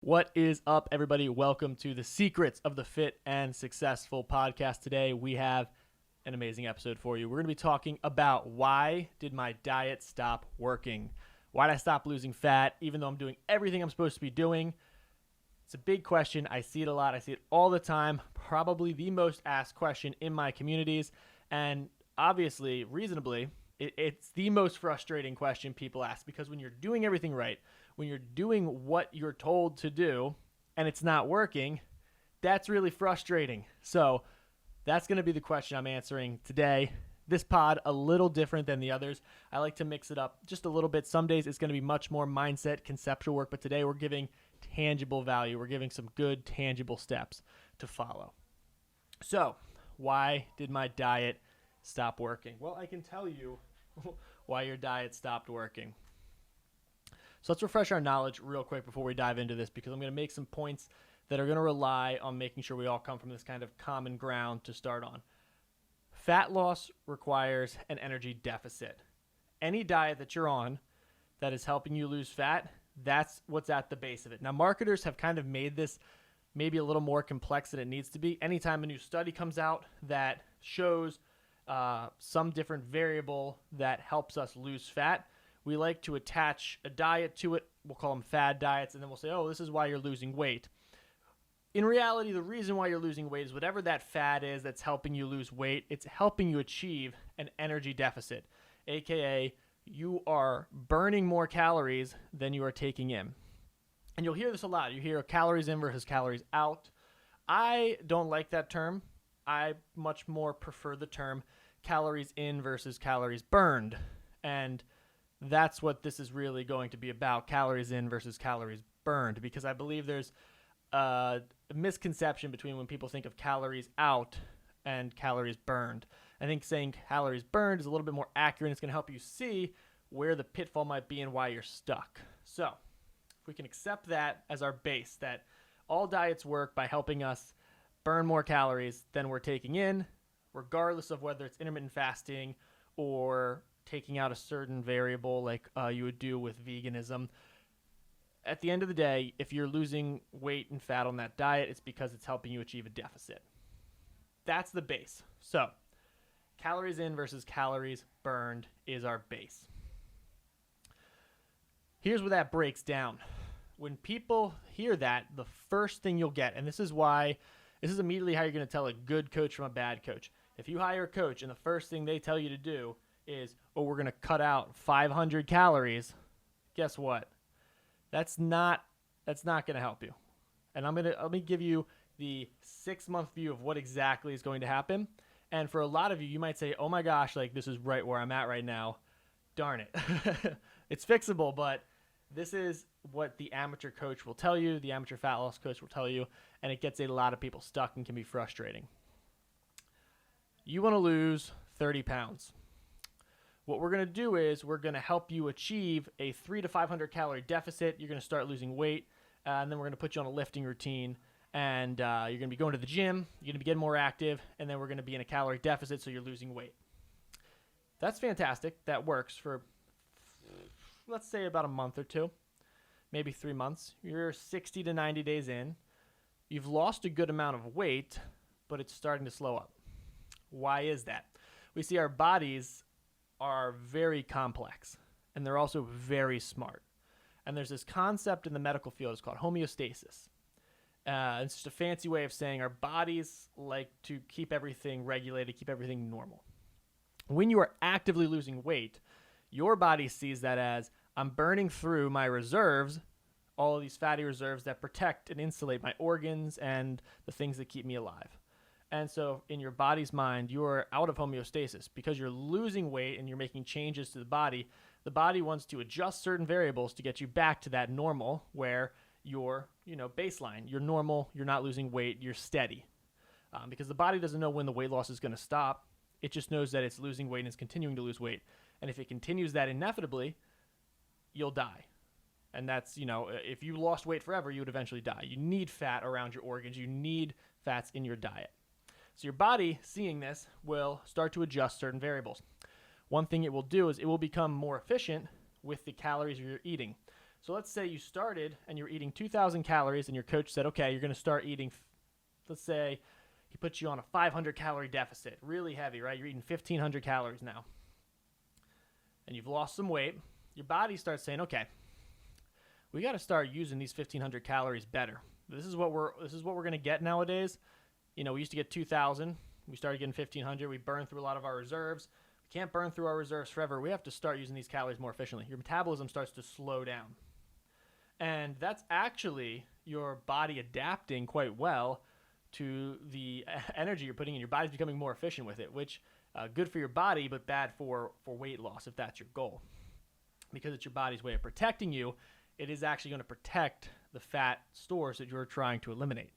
What is up, everybody? Welcome to the Secrets of the Fit and Successful podcast. Today, we have an amazing episode for you. We're going to be talking about why did my diet stop working? Why did I stop losing fat, even though I'm doing everything I'm supposed to be doing? It's a big question. I see it a lot. I see it all the time. Probably the most asked question in my communities. And obviously, reasonably, it's the most frustrating question people ask, because when you're doing everything right, when you're doing what you're told to do and it's not working, that's really frustrating. So that's going to be the question I'm answering today. This pod, a little different than the others. I like to mix it up just a little bit. Some days it's going to be much more mindset, conceptual work, but today we're giving tangible value. We're giving some good, tangible steps to follow. So why did my diet stop working? Well, I can tell you why your diet stopped working. So let's refresh our knowledge real quick before we dive into this, because I'm going to make some points that are going to rely on making sure we all come from this kind of common ground to start on. Fat loss requires an energy deficit. Any diet that you're on that is helping you lose fat, that's what's at the base of it. Now, marketers have kind of made this maybe a little more complex than it needs to be. Anytime a new study comes out that shows some different variable that helps us lose fat, we like to attach a diet to it. We'll call them fad diets, and then we'll say, oh, this is why you're losing weight. In reality, the reason why you're losing weight is whatever that fad is that's helping you lose weight, it's helping you achieve an energy deficit, aka you are burning more calories than you are taking in. And you'll hear this a lot. You hear calories in versus calories out. I don't like that term. I much more prefer the term calories in versus calories burned. And that's what this is really going to be about, calories in versus calories burned, because I believe there's a misconception between when people think of calories out and calories burned. I think saying calories burned is a little bit more accurate. It's going to help you see where the pitfall might be and why you're stuck. So if we can accept that as our base, that all diets work by helping us burn more calories than we're taking in, regardless of whether it's intermittent fasting or taking out a certain variable like you would do with veganism. At the end of the day, if you're losing weight and fat on that diet, it's because it's helping you achieve a deficit. That's the base. So calories in versus calories burned is our base. Here's where that breaks down. When people hear that, the first thing you'll get, and this is immediately how you're going to tell a good coach from a bad coach. If you hire a coach and the first thing they tell you to do is, oh, we're going to cut out 500 calories, guess what? That's not going to help you. And let me give you the 6-month view of what exactly is going to happen. And for a lot of you, you might say, oh my gosh, like this is right where I'm at right now. Darn it. It's fixable, but this is what the amateur coach will tell you, the amateur fat loss coach will tell you, and it gets a lot of people stuck and can be frustrating. You want to lose 30 pounds. What we're going to do is we're going to help you achieve a 300 to 500 calorie deficit. You're going to start losing weight, and then we're going to put you on a lifting routine, and you're going to be going to the gym, you're going to be getting more active, and then we're going to be in a calorie deficit, so you're losing weight. That's fantastic. That works for, let's say, about a month or two, maybe 3 months. You're 60 to 90 days in. You've lost a good amount of weight, but it's starting to slow up. Why is that? We see our bodies are very complex, and they're also very smart. And there's this concept in the medical field, it's called homeostasis. It's just a fancy way of saying our bodies like to keep everything regulated, keep everything normal. When you are actively losing weight, your body sees that as, I'm burning through my reserves, all of these fatty reserves that protect and insulate my organs and the things that keep me alive. And so in your body's mind, you're out of homeostasis because you're losing weight and you're making changes to the body. The body wants to adjust certain variables to get you back to that normal where you're, baseline. You're normal, you're not losing weight, you're steady. Because the body doesn't know when the weight loss is going to stop. It just knows that it's losing weight and it's continuing to lose weight. And if it continues that indefinitely, you'll die. And that's, if you lost weight forever, you would eventually die. You need fat around your organs. You need fats in your diet. So your body, seeing this, will start to adjust certain variables. One thing it will do is it will become more efficient with the calories you're eating. So let's say you started and you're eating 2,000 calories and your coach said, okay, you're going to start eating, let's say he puts you on a 500 calorie deficit, really heavy, right? You're eating 1,500 calories now. And you've lost some weight. Your body starts saying, okay, we got to start using these 1,500 calories better. This is what we're going to get nowadays. We used to get 2,000. We started getting 1,500. We burned through a lot of our reserves. We can't burn through our reserves forever. We have to start using these calories more efficiently. Your metabolism starts to slow down. And that's actually your body adapting quite well to the energy you're putting in. Your body's becoming more efficient with it, which good for your body, but bad for weight loss if that's your goal. Because it's your body's way of protecting you, it is actually going to protect the fat stores that you're trying to eliminate.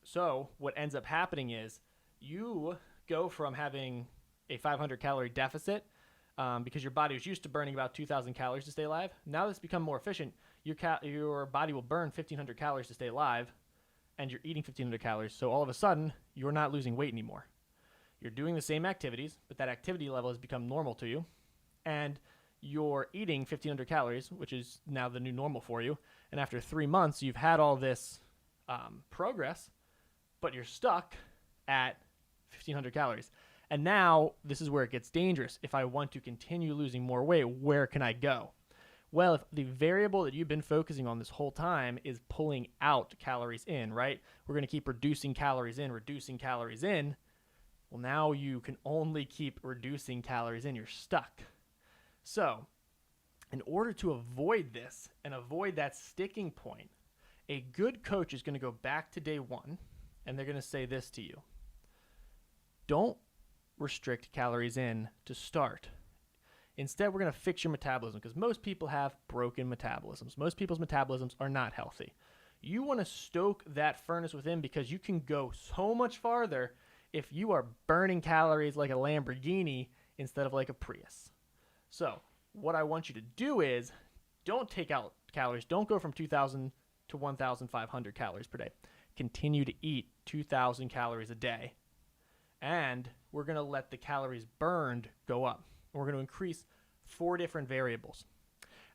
So what ends up happening is you go from having a 500 calorie deficit because your body was used to burning about 2,000 calories to stay alive. Now that's become more efficient. Your body will burn 1,500 calories to stay alive, and you're eating 1,500 calories. So all of a sudden, you're not losing weight anymore. You're doing the same activities, but that activity level has become normal to you, and you're eating 1,500 calories, which is now the new normal for you. And after 3 months, you've had all this progress, but you're stuck at 1,500 calories. And now this is where it gets dangerous. If I want to continue losing more weight, where can I go? Well, if the variable that you've been focusing on this whole time is pulling out calories in, right? We're going to keep reducing calories in. Well, now you can only keep reducing calories in. You're stuck. So in order to avoid this and avoid that sticking point, a good coach is going to go back to day one, and they're going to say this to you. Don't restrict calories in to start. Instead, we're going to fix your metabolism because most people have broken metabolisms. Most people's metabolisms are not healthy. You want to stoke that furnace within because you can go so much farther if you are burning calories like a Lamborghini instead of like a Prius. So what I want you to do is don't take out calories. Don't go from 2,000 to 1,500 calories per day. Continue to eat 2,000 calories a day. And we're going to let the calories burned go up. We're going to increase 4 different variables.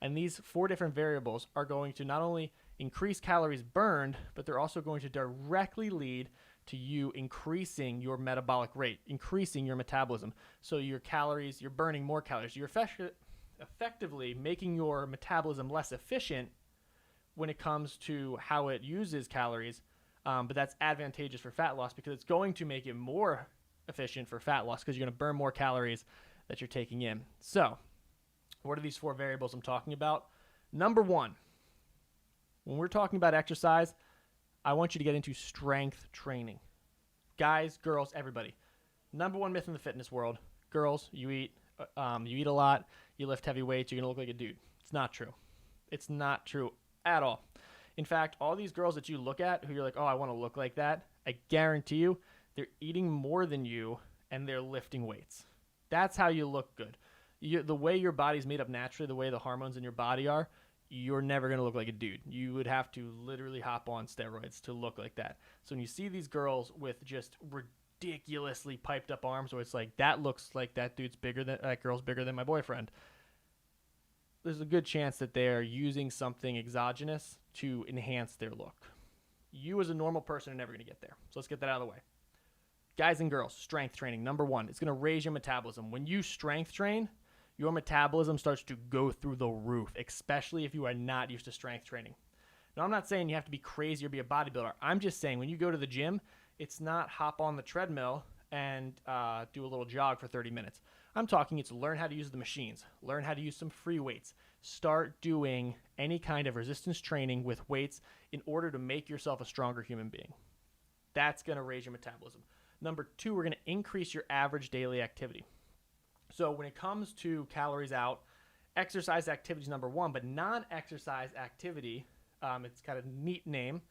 And these 4 different variables are going to not only increase calories burned, but they're also going to directly lead to you increasing your metabolic rate, increasing your metabolism. So your calories, you're burning more calories. You're effectively making your metabolism less efficient when it comes to how it uses calories. But that's advantageous for fat loss because it's going to make it more efficient for fat loss because you're going to burn more calories that you're taking in. So what are these 4 variables I'm talking about? Number 1, when we're talking about exercise, I want you to get into strength training. Guys, girls, everybody. Number 1 myth in the fitness world, girls, you eat a lot, you lift heavy weights, you're going to look like a dude. It's not true. It's not true at all. In fact, all these girls that you look at who you're like, oh, I want to look like that, I guarantee you they're eating more than you and they're lifting weights. That's how you look good. The way your body's made up naturally, the way the hormones in your body are, you're never going to look like a dude. You would have to literally hop on steroids to look like that. So when you see these girls with just ridiculously piped up arms where it's like, that looks like that girl's bigger than my boyfriend, there's a good chance that they're using something exogenous to enhance their look. You as a normal person are never going to get there. So let's get that out of the way. Guys and girls, strength training. Number 1, it's going to raise your metabolism. When you strength train, your metabolism starts to go through the roof, especially if you are not used to strength training. Now, I'm not saying you have to be crazy or be a bodybuilder. I'm just saying when you go to the gym, it's not hop on the treadmill and do a little jog for 30 minutes. I'm talking it's learn how to use the machines, learn how to use some free weights, start doing any kind of resistance training with weights in order to make yourself a stronger human being. That's going to raise your metabolism. Number 2, we're going to increase your average daily activity. So when it comes to calories out, exercise activity is number 1, but non-exercise activity, it's got a neat name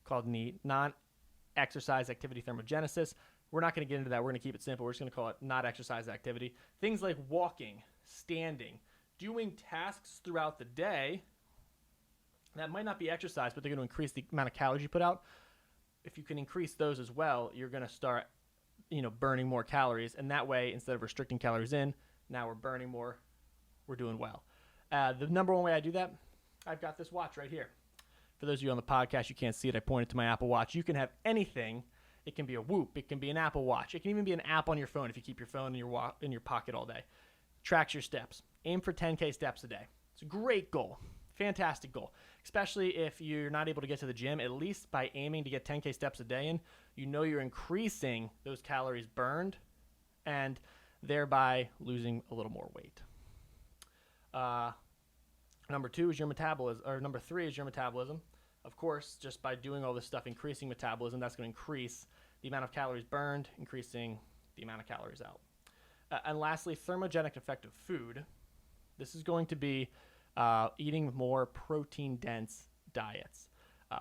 called NEAT, non-exercise activity thermogenesis. We're not going to get into that. We're going to keep it simple. We're just going to call it not exercise activity. Things like walking, standing, doing tasks throughout the day that might not be exercise, but they're going to increase the amount of calories you put out. If you can increase those as well, you're going to start, burning more calories. And that way, instead of restricting calories in, now we're burning more. We're doing well. The number one way I do that, I've got this watch right here. For those of you on the podcast, you can't see it. I pointed to my Apple Watch. You can have anything. It can be a Whoop. It can be an Apple Watch. It can even be an app on your phone if you keep your phone in your pocket all day. Tracks your steps. Aim for 10K steps a day. It's a great goal. Fantastic goal. Especially if you're not able to get to the gym, at least by aiming to get 10K steps a day in, you know you're increasing those calories burned and thereby losing a little more weight. Number 2 is your metabolism, or number 3 is your metabolism. Of course, just by doing all this stuff, increasing metabolism, that's going to increase the amount of calories burned, increasing the amount of calories out. And lastly, thermogenic effect of food. This is going to be eating more protein-dense diets.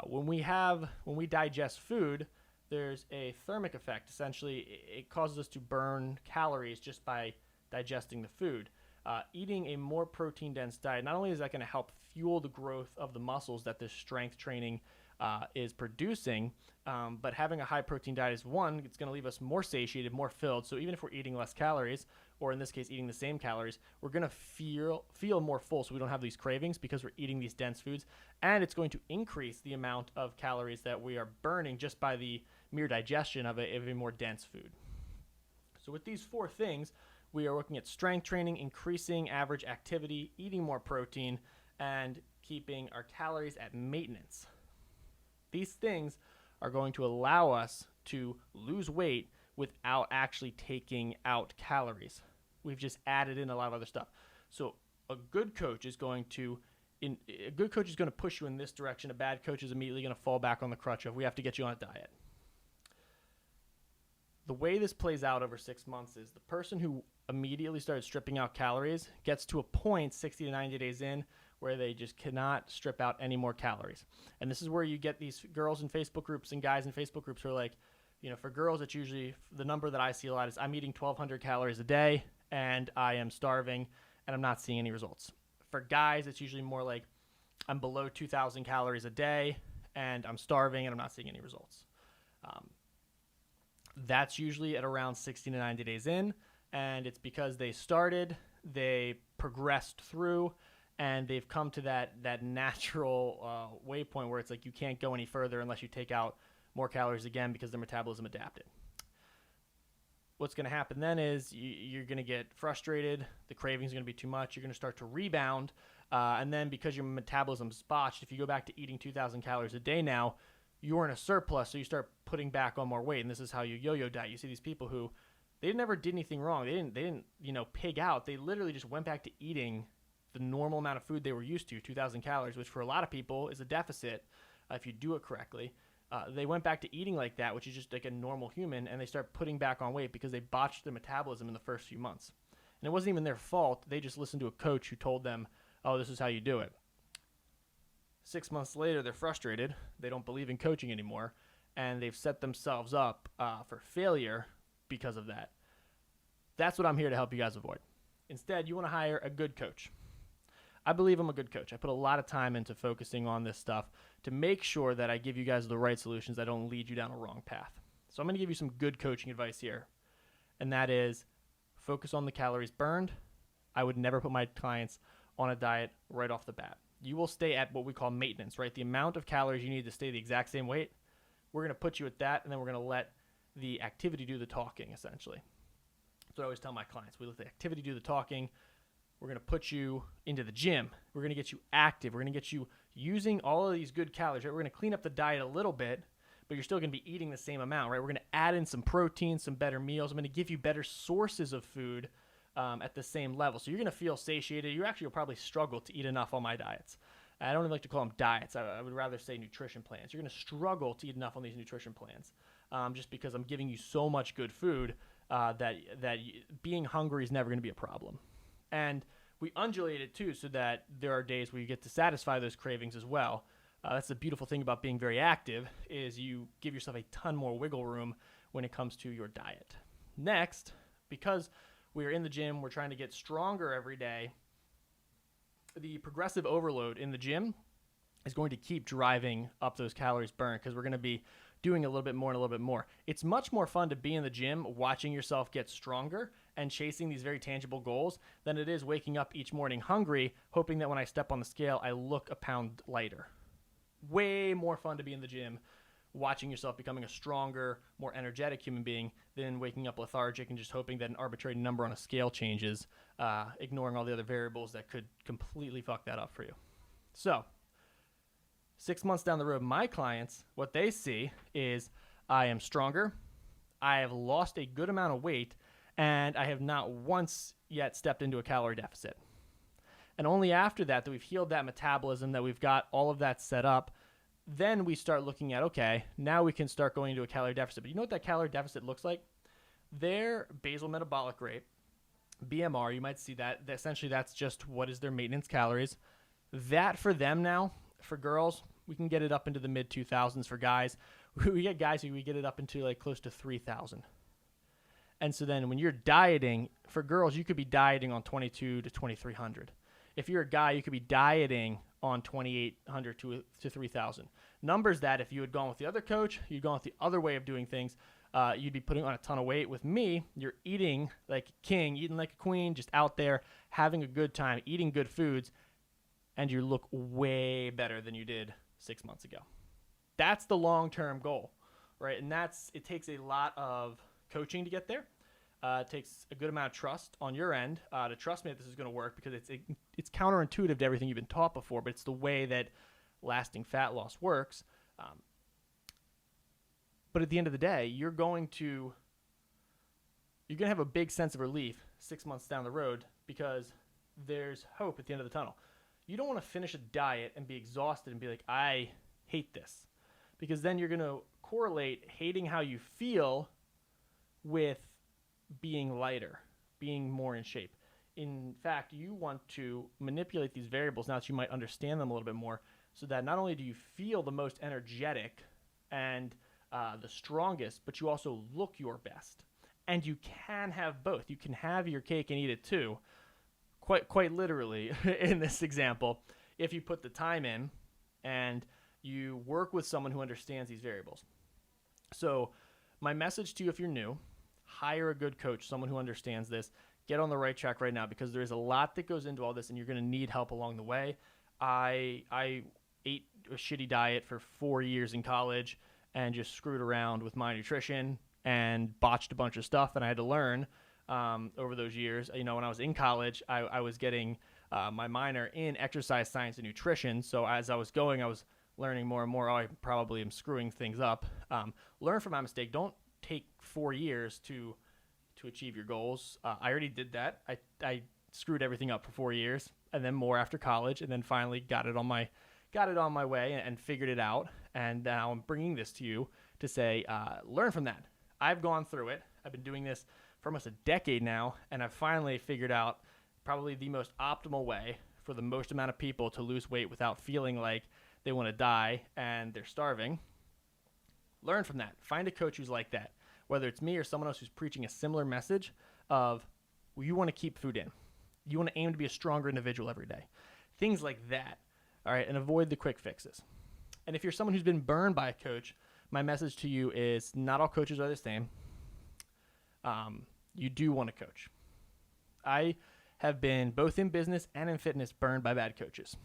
When we digest food, there's a thermic effect. Essentially, it causes us to burn calories just by digesting the food. Eating a more protein-dense diet, not only is that going to help fuel the growth of the muscles that this strength training is producing, but having a high-protein diet is one, it's going to leave us more satiated, more filled. So even if we're eating less calories, or in this case, eating the same calories, we're going to feel more full, so we don't have these cravings because we're eating these dense foods. And it's going to increase the amount of calories that we are burning just by the mere digestion of a more dense food. So with these 4 things, we are looking at strength training, increasing average activity, eating more protein, and keeping our calories at maintenance. These things are going to allow us to lose weight without actually taking out calories. We've just added in a lot of other stuff. So a good coach is going to push you in this direction. A bad coach is immediately going to fall back on the crutch of we have to get you on a diet. The way this plays out over 6 months is the person who immediately started stripping out calories gets to a point 60 to 90 days in where they just cannot strip out any more calories. And this is where you get these girls in Facebook groups and guys in Facebook groups who are like, for girls, it's usually the number that I see a lot is I'm eating 1,200 calories a day and I am starving and I'm not seeing any results. For guys, it's usually more like I'm below 2,000 calories a day and I'm starving and I'm not seeing any results. That's usually at around 60 to 90 days in, and it's because they started, they progressed through, and they've come to that natural waypoint where it's like you can't go any further unless you take out more calories again because their metabolism adapted. What's going to happen then is you're going to get frustrated, the cravings are going to be too much, you're going to start to rebound, and then because your metabolism's botched, if you go back to eating 2,000 calories a day now, you're in a surplus, so you start putting back on more weight, and this is how you yo-yo diet. You see these people who they never did anything wrong. They didn't pig out. They literally just went back to eating the normal amount of food they were used to, 2,000 calories, which for a lot of people is a deficit if you do it correctly. They went back to eating like that, which is just like a normal human, and they start putting back on weight because they botched their metabolism in the first few months. And it wasn't even their fault. They just listened to a coach who told them, oh, this is how you do it. 6 months later, they're frustrated. They don't believe in coaching anymore, and they've set themselves up for failure because of that. That's what I'm here to help you guys avoid. Instead, you want to hire a good coach. I believe I'm a good coach. I put a lot of time into focusing on this stuff to make sure that I give you guys the right solutions that don't lead you down a wrong path. So I'm going to give you some good coaching advice here, and that is focus on the calories burned. I would never put my clients on a diet right off the bat. You will stay at what we call maintenance, right? The amount of calories you need to stay the exact same weight, we're going to put you at that, and then we're going to let the activity do the talking, essentially. That's what I always tell my clients. We let the activity do the talking. We're going to put you into the gym. We're going to get you active. We're going to get you using all of these good calories, right? We're going to clean up the diet a little bit, but you're still going to be eating the same amount, right? We're going to add in some protein, some better meals. I'm going to give you better sources of food at the same level. So you're going to feel satiated. You actually will probably struggle to eat enough on my diets. I don't even like to call them diets. I would rather say nutrition plans. You're going to struggle to eat enough on these nutrition plans just because I'm giving you so much good food that being hungry is never going to be a problem. And we undulate it too so that there are days where you get to satisfy those cravings as well. That's the beautiful thing about being very active is you give yourself a ton more wiggle room when it comes to your diet. Next, because we are in the gym, we're trying to get stronger every day, the progressive overload in the gym is going to keep driving up those calories burned because we're going to be doing a little bit more and a little bit more. It's much more fun to be in the gym watching yourself get stronger and chasing these very tangible goals than it is waking up each morning hungry, hoping that when I step on the scale, I look a pound lighter. Way more fun to be in the gym watching yourself becoming a stronger, more energetic human being than waking up lethargic and just hoping that an arbitrary number on a scale changes, ignoring all the other variables that could completely fuck that up for you. So 6 months down the road, my clients, what they see is I am stronger, I have lost a good amount of weight, and I have not once yet stepped into a calorie deficit. And only after that we've healed that metabolism, that we've got all of that set up, then we start looking at, okay, now we can start going into a calorie deficit. But you know what that calorie deficit looks like? Their basal metabolic rate, BMR, you might see that. Essentially, that's just what is their maintenance calories. That for them now, for girls, we can get it up into the mid-2000s. For guys, we get guys who we get it up into like close to 3,000. And so then when you're dieting, for girls, you could be dieting on 2,200 to 2,300. If you're a guy, you could be dieting on 2,800 to 3,000. Numbers that if you had gone with the other coach, you'd gone with the other way of doing things, you'd be putting on a ton of weight. With me, you're eating like a king, eating like a queen, just out there having a good time, eating good foods, and you look way better than you did 6 months ago. That's the long-term goal, right? And it takes a lot of coaching to get there. It takes a good amount of trust on your end to trust me that this is going to work, because it's counterintuitive to everything you've been taught before, but it's the way that lasting fat loss works. But at the end of the day, you're going to have a big sense of relief 6 months down the road, because there's hope at the end of the tunnel. You don't want to finish a diet and be exhausted and be like, I hate this, because then you're going to correlate hating how you feel with being lighter, being more in shape. In fact, you want to manipulate these variables now that you might understand them a little bit more, so that not only do you feel the most energetic and the strongest, but you also look your best. And you can have both. You can have your cake and eat it too, quite literally in this example, if you put the time in and you work with someone who understands these variables. So my message to you, if you're new, hire a good coach, someone who understands this. Get on the right track right now, because there is a lot that goes into all this, and you're going to need help along the way. I ate a shitty diet for 4 years in college and just screwed around with my nutrition and botched a bunch of stuff, and I had to learn over those years. You know, when I was in college, I was getting my minor in exercise science and nutrition, so as I was going, I was learning more and more. I probably am screwing things up. Learn from my mistake. Don't take 4 years to achieve your goals. I already did that. I screwed everything up for 4 years, and then more after college, and then finally got it on my way and figured it out. And now I'm bringing this to you to say, learn from that. I've gone through it. I've been doing this for almost a decade now, and I've finally figured out probably the most optimal way for the most amount of people to lose weight without feeling like they want to die and they're starving. Learn from that. Find a coach who's like that, whether it's me or someone else who's preaching a similar message of, well, you want to keep food in. You want to aim to be a stronger individual every day. Things like that, all right, and avoid the quick fixes. And if you're someone who's been burned by a coach, my message to you is not all coaches are the same. You do want a coach. I have been, both in business and in fitness, burned by bad coaches.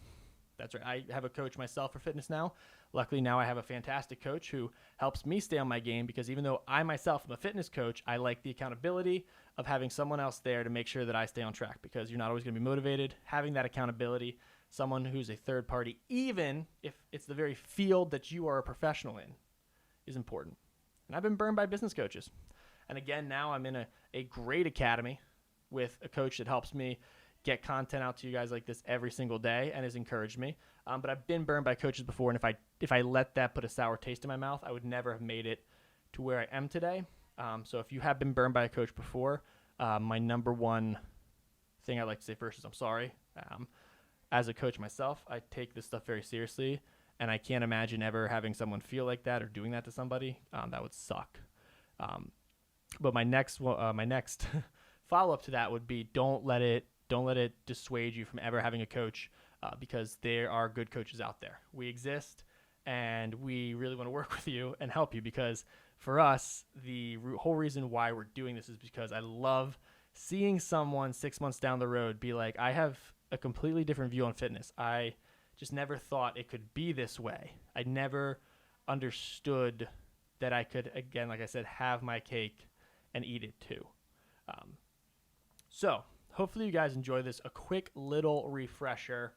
That's right. I have a coach myself for fitness now. Luckily, now I have a fantastic coach who helps me stay on my game, because even though I myself am a fitness coach, I like the accountability of having someone else there to make sure that I stay on track, because you're not always going to be motivated. Having that accountability, someone who's a third party, even if it's the very field that you are a professional in, is important. And I've been burned by business coaches. And again, now I'm in a great academy with a coach that helps me get content out to you guys like this every single day and has encouraged me. But I've been burned by coaches before, and if I let that put a sour taste in my mouth, I would never have made it to where I am today. So if you have been burned by a coach before, my number one thing I'd like to say first is I'm sorry. As a coach myself, I take this stuff very seriously, and I can't imagine ever having someone feel like that or doing that to somebody. That would suck. But my next follow-up to that would be don't let it dissuade you from ever having a coach, because there are good coaches out there. We exist, and we really want to work with you and help you, because for us, the whole reason why we're doing this is because I love seeing someone 6 months down the road be like, I have a completely different view on fitness. I just never thought it could be this way. I never understood that I could, again, like I said, have my cake and eat it too. So hopefully you guys enjoy this. A quick little refresher: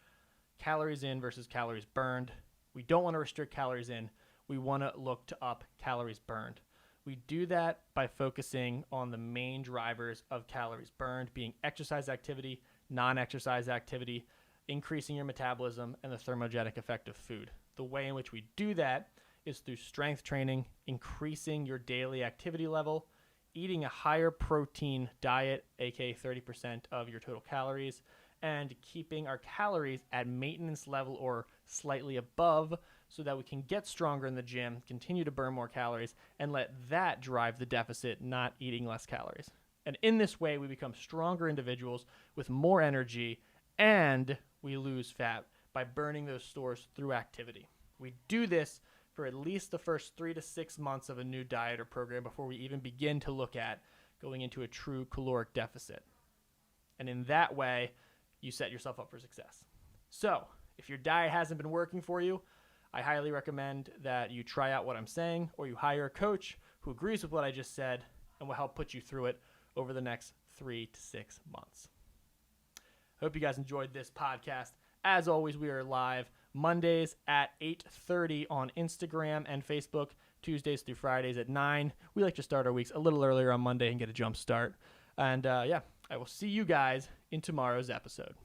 calories in versus calories burned. We don't want to restrict calories in. We want to look to up calories burned. We do that by focusing on the main drivers of calories burned being exercise activity, non-exercise activity, increasing your metabolism, and the thermogenic effect of food. The way in which we do that is through strength training, increasing your daily activity level, eating a higher protein diet, aka 30% of your total calories, and keeping our calories at maintenance level or slightly above, so that we can get stronger in the gym, continue to burn more calories, and let that drive the deficit, not eating less calories. And in this way, we become stronger individuals with more energy, and we lose fat by burning those stores through activity. We do this for at least the first 3 to 6 months of a new diet or program before we even begin to look at going into a true caloric deficit. And in that way, you set yourself up for success. So if your diet hasn't been working for you, I highly recommend that you try out what I'm saying, or you hire a coach who agrees with what I just said and will help put you through it over the next 3 to 6 months. I hope you guys enjoyed this podcast. As always, we are live Mondays at 8:30 on Instagram and Facebook, Tuesdays through Fridays at 9. We like to start our weeks a little earlier on Monday and get a jump start. And I will see you guys in tomorrow's episode.